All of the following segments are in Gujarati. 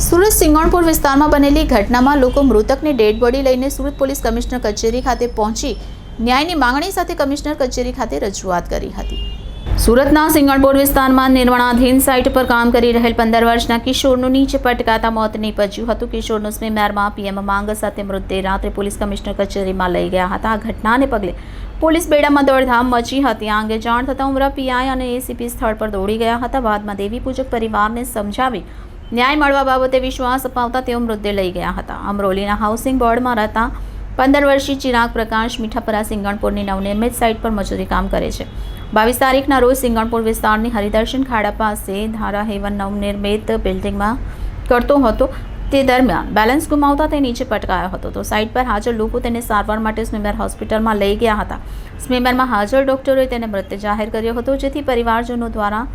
સુરત સિંગણપુર વિસ્તારમાં બનેલી ઘટનામાં લોકો મૃતકની ડેડ બોડી લઈને સુરત પોલીસ કમિશનર કચેરી ખાતે પહોંચી ન્યાયની માંગણી સાથે કમિશનર કચેરી ખાતે રજૂઆત કરી હતી। સુરતના સિંગણપુર વિસ્તારમાં નિર્માણાધીન સાઇટ પર કામ કરી રહેલ 15 વર્ષના કિશોરનું નીચે પટકાતા મોત નીપજ્યું હતું। કિશોરનું સ્વિમેરમાં પીએમ માંગ સાથે મૃતદેહ રાત્રે પોલીસ કમિશનર કચેરીમાં લઈ ગયા હતા। આ ઘટનાને પગલે પોલીસ બેડામાં દોડધામ મચી હતી। આ અંગે જાણ થતાં ઉમરા પીઆઈ અને એસીપી સ્થળ પર દોડી ગયા હતા। બાદમાં દેવી પૂજક પરિવારને સમજાવી ન્યાય મળવા બાબતે વિશ્વાસ અપાવતા તેઓ મૃતદેહ લઈ ગયા હતા। અમરોલીના હાઉસિંગ બોર્ડમાં રહેતા 15 વર્ષીય ચિરાગ પ્રકાશ મીઠાપરા સિંગણપુરની નવનિર્મિત સાઇટ પર મજૂરી કામ કરે છે। 22 તારીખના રોજ સિંગણપુર વિસ્તારની હરિદર્શન ખાડા પાસે ધારા હેવન નવનિર્મિત બિલ્ડિંગમાં કરતો હતો। તે દરમિયાન બેલેન્સ ગુમાવતા તે નીચે પટકાયો હતો તો સાઇટ પર હાજર લોકો તેને સારવાર માટે સ્વિમેર હોસ્પિટલમાં લઈ ગયા હતા। સ્વિમેરમાં હાજર ડોક્ટરોએ તેને મૃત જાહેર કર્યો હતો, જેથી પરિવારજનો દ્વારા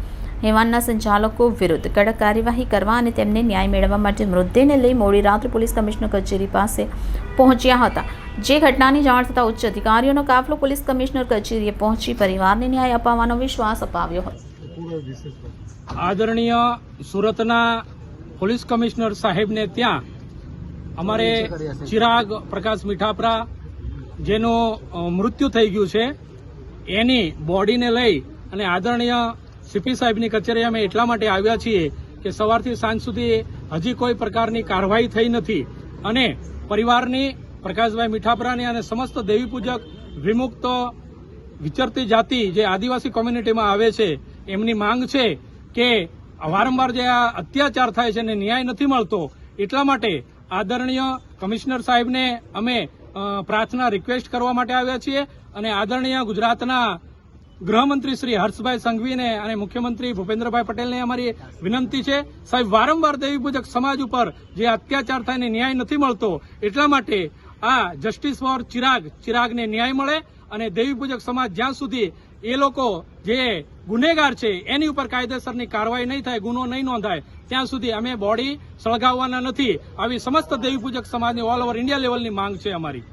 હેવાનના સંચાલકો વિરુદ્ધ કડક કાર્યવાહી કરવા અને તેમને ન્યાય મેળવવા માટે મૃતદેહને લઈ મોડી રાત્રે પોલીસ કમિશનર કચેરી પાસે પહોંચ્યા હતા। જે ઘટનાની જાણ થતાં ઉચ્ચ અધિકારીઓનો કાફલો પોલીસ કમિશનર કચેરીએ પહોંચી પરિવારને ન્યાય અપાવવાનો વિશ્વાસ અપાવ્યો હતો। આદરણીય સુરતના પોલીસ કમિશનર સાહેબને ત્યાં અમારે ચિરાગ પ્રકાશ મીઠાપરા જેનું મૃત્યુ થઈ ગયું છે એની બોડીને લઈ અને આદરણીય સીપી સાહેબની કચેરી અમે એટલા માટે આવ્યા છીએ કે સવારથી સાંજ સુધી હજી કોઈ પ્રકારની કાર્યવાહી થઈ નથી અને પરિવારની પ્રકાશભાઈ મીઠાપરાની અને સમસ્ત દેવી પૂજક વિમુક્ત વિચરતી જાતિ જે આદિવાસી કોમ્યુનિટીમાં આવે છે એમની માંગ છે કે વારંવાર જે આ અત્યાચાર થાય છે અને ન્યાય નથી મળતો, એટલા માટે આદરણીય કમિશનર સાહેબને અમે પ્રાર્થના રિક્વેસ્ટ કરવા માટે આવ્યા છીએ અને આદરણીય ગુજરાતના ગૃહમંત્રી શ્રી હર્ષભાઈ સંઘવીને અને મુખ્યમંત્રી ભૂપેન્દ્રભાઈ પટેલને અમારી વિનંતી છે, સાહેબ વારંવાર દેવી પૂજક સમાજ ઉપર જે અત્યાચાર થાય ને ન્યાય નથી મળતો, એટલા માટે આ જસ્ટિસ ફોર ચિરાગને ન્યાય મળે અને દેવી પૂજક સમાજ જ્યાં સુધી એ લોકો જે ગુનેગાર છે એની ઉપર કાયદેસરની કાર્યવાહી નહીં થાય, ગુનો નહીં નોંધાય ત્યાં સુધી અમે બોડી સળગાવવાના નથી। આવી સમસ્ત દેવી પૂજક સમાજની ઓલ ઓવર ઇન્ડિયા લેવલની માંગ છે અમારી।